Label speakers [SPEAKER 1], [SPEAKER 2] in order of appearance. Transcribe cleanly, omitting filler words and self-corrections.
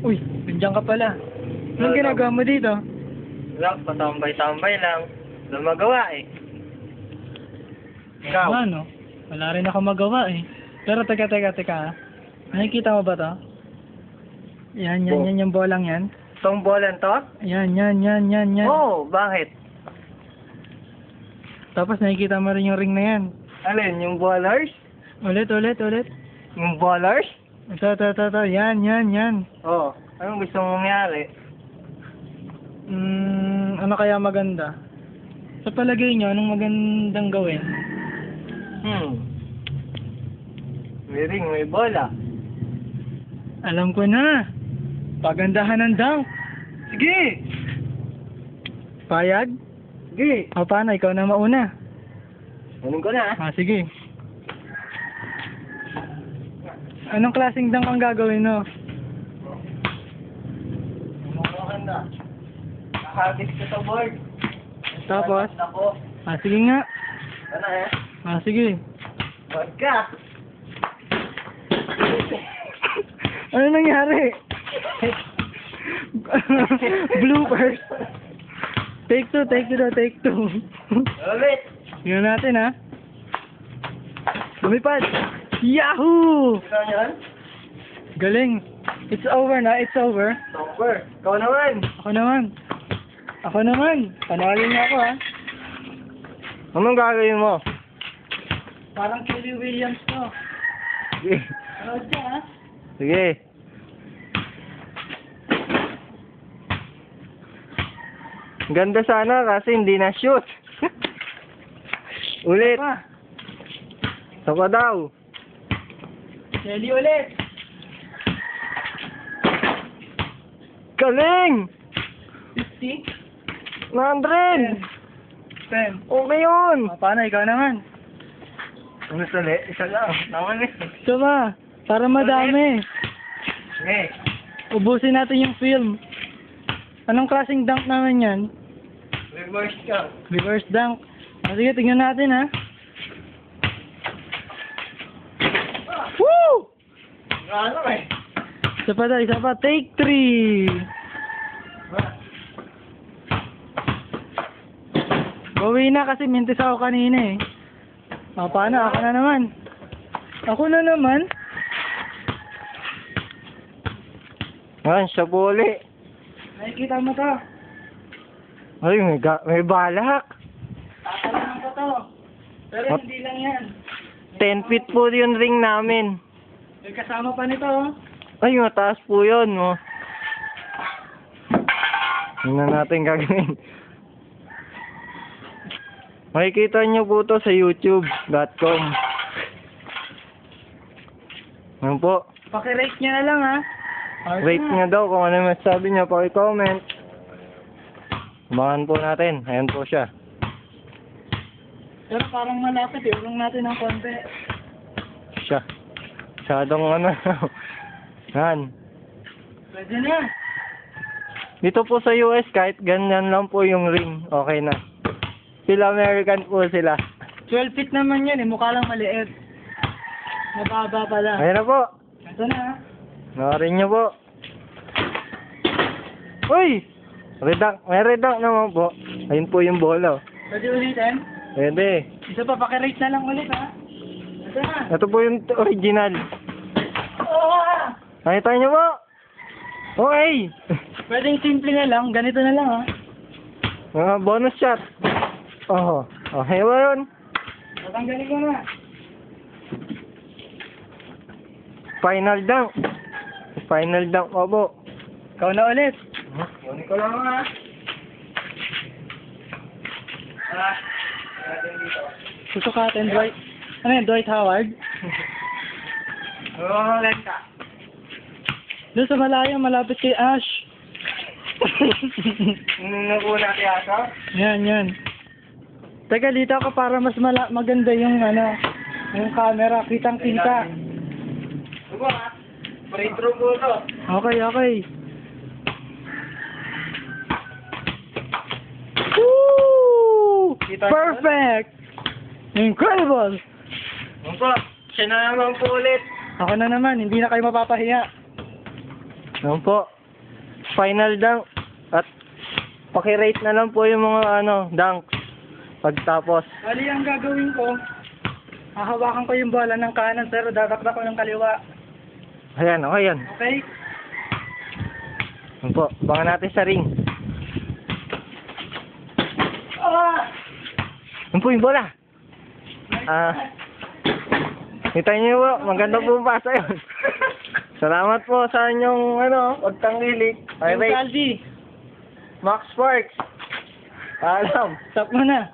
[SPEAKER 1] Uy, nandiyan ka pala. Anong ginagawa mo dito?
[SPEAKER 2] Wala, patambay-tambay lang. Wala magawa eh. Ikaw?
[SPEAKER 1] Ano? Wala rin ako magawa eh. Pero teka. Ah. Nakikita mo ba to? Yan yung bolang yan.
[SPEAKER 2] Itong bolan to?
[SPEAKER 1] Yan.
[SPEAKER 2] Oo, bakit?
[SPEAKER 1] Tapos nakikita mo rin yung ring na yan.
[SPEAKER 2] Alin, yung ballers?
[SPEAKER 1] Ulit.
[SPEAKER 2] Yung ballers?
[SPEAKER 1] Ito. Yan.
[SPEAKER 2] Oo. Anong gusto mong mangyari?
[SPEAKER 1] Ano kaya maganda? Sa palagay nyo, anong magandang gawin?
[SPEAKER 2] May ring, may bola.
[SPEAKER 1] Alam ko na. Pagandahan ng dunk.
[SPEAKER 2] Sige!
[SPEAKER 1] Payag?
[SPEAKER 2] Sige!
[SPEAKER 1] O paano? Ikaw na mauna.
[SPEAKER 2] Anong ko na?
[SPEAKER 1] Sige. Anong klaseng dunk ang gagawin mo?
[SPEAKER 2] Maganda. Nakakabit ko sa board.
[SPEAKER 1] Tapos?
[SPEAKER 2] Ako.
[SPEAKER 1] Sige nga.
[SPEAKER 2] Ano eh?
[SPEAKER 1] Sige.
[SPEAKER 2] Wag ka!
[SPEAKER 1] Ano nangyari? Bloopers. Take two.
[SPEAKER 2] Ulit!
[SPEAKER 1] Tingnan natin ha. Lumipad. Yahoo!
[SPEAKER 2] Ikaw yan?
[SPEAKER 1] Galing. It's over na.
[SPEAKER 2] Over. Ikaw naman!
[SPEAKER 1] Ako naman. Panalo niya ako ha.
[SPEAKER 2] Anong gagawin mo?
[SPEAKER 1] Parang Kelly Williams to.
[SPEAKER 2] Sige.
[SPEAKER 1] Ano siya ha?
[SPEAKER 2] Sige. Ganda sana kasi hindi na shoot. Ulit.
[SPEAKER 1] Pa.
[SPEAKER 2] Saka daw.
[SPEAKER 1] Kelly ulit.
[SPEAKER 2] Galing!
[SPEAKER 1] 50?
[SPEAKER 2] 100!
[SPEAKER 1] 10.
[SPEAKER 2] Okay yun!
[SPEAKER 1] Paano? Ikaw naman.
[SPEAKER 2] Ano sali? Isa lang. Naman eh.
[SPEAKER 1] Suma, para madami.
[SPEAKER 2] Okay.
[SPEAKER 1] Ubusin natin yung film. Anong klaseng dunk naman yan?
[SPEAKER 2] Reverse ka.
[SPEAKER 1] Reverse dunk. Sige, tingnan natin ha. Woo!
[SPEAKER 2] Ano eh?
[SPEAKER 1] Isa pa. Take 3. Bawi na kasi mintis ako kanina eh. Paano? Ako na naman.
[SPEAKER 2] Yan, siya buli.
[SPEAKER 1] Nakikita mo to.
[SPEAKER 2] Ay, may balak.
[SPEAKER 1] Tatalanan ko to. Pero
[SPEAKER 2] What?
[SPEAKER 1] hindi lang yan.
[SPEAKER 2] 10 feet po yung ring namin.
[SPEAKER 1] May kasama pa nito oh.
[SPEAKER 2] Ay, mataas po yun. Oh. Yun na natin gagawin. Makikita nyo po to sa youtube.com. Ano po?
[SPEAKER 1] Paki-rate nyo na lang ha.
[SPEAKER 2] Rate nyo daw kung ano masasabi nyo. Paki-comment. Abangan po natin. Ayan po siya.
[SPEAKER 1] Pero parang malapit eh. Ulong natin ng konti.
[SPEAKER 2] Siya. Masyadong ano. Yan.
[SPEAKER 1] Pwede na.
[SPEAKER 2] Dito po sa US, kahit ganyan lang po yung ring, okay na. Sila American po sila.
[SPEAKER 1] 12 feet naman yan eh. Mukha lang maliit. Mababa pala.
[SPEAKER 2] Ayan na po.
[SPEAKER 1] Ito na ha.
[SPEAKER 2] Nakarin nyo po. Uy! May redunk naman po. Ayun po yung bola.
[SPEAKER 1] Pwede ulitin?
[SPEAKER 2] Pwede.
[SPEAKER 1] Isa pa, paki-rate na lang ulit ha. Ito na.
[SPEAKER 2] Ito po yung original.
[SPEAKER 1] Oh!
[SPEAKER 2] Nakita nyo po? Okay!
[SPEAKER 1] Pwedeng simple na lang. Ganito na lang ha.
[SPEAKER 2] Bonus shot. Oh, okay ba yun?
[SPEAKER 1] Tatanggalin ko na.
[SPEAKER 2] Final dunk po po.
[SPEAKER 1] Ikaw na ulit.
[SPEAKER 2] Kunin ko lang ha. Natin dito.
[SPEAKER 1] Susukatin, Dwight. Ano yun, Dwight Howard?
[SPEAKER 2] Ulit ka.
[SPEAKER 1] Doon sa malayo, malapit kay Ash.
[SPEAKER 2] Naku natin ata.
[SPEAKER 1] Yan. Teka, dito ako para mas maganda yung yung camera. Kitang-kita.
[SPEAKER 2] Diba ha? Free throw po to.
[SPEAKER 1] Okay. Woo!
[SPEAKER 2] Kita
[SPEAKER 1] Perfect! Incredible!
[SPEAKER 2] Opo, siya na naman po ulit.
[SPEAKER 1] Ako na naman, hindi na kayo mapapahiya.
[SPEAKER 2] Yan po. Final dunk. At pakirate na lang po yung mga dunks. Pagtapos.
[SPEAKER 1] Bali, ang gagawin ko, hahawakan ko yung bola ng kanan pero dadakdak ko ng kaliwa.
[SPEAKER 2] Ayan, okay yan.
[SPEAKER 1] Okay?
[SPEAKER 2] Yan po. Abangan natin sa ring. Yan po yung bola. Kita niyo po, maganda po pasa yun. Salamat po sa inyong pagtanggilik.
[SPEAKER 1] Yung
[SPEAKER 2] Pirate.
[SPEAKER 1] Saldi,
[SPEAKER 2] Max Sparks. Alam.
[SPEAKER 1] stop mo na.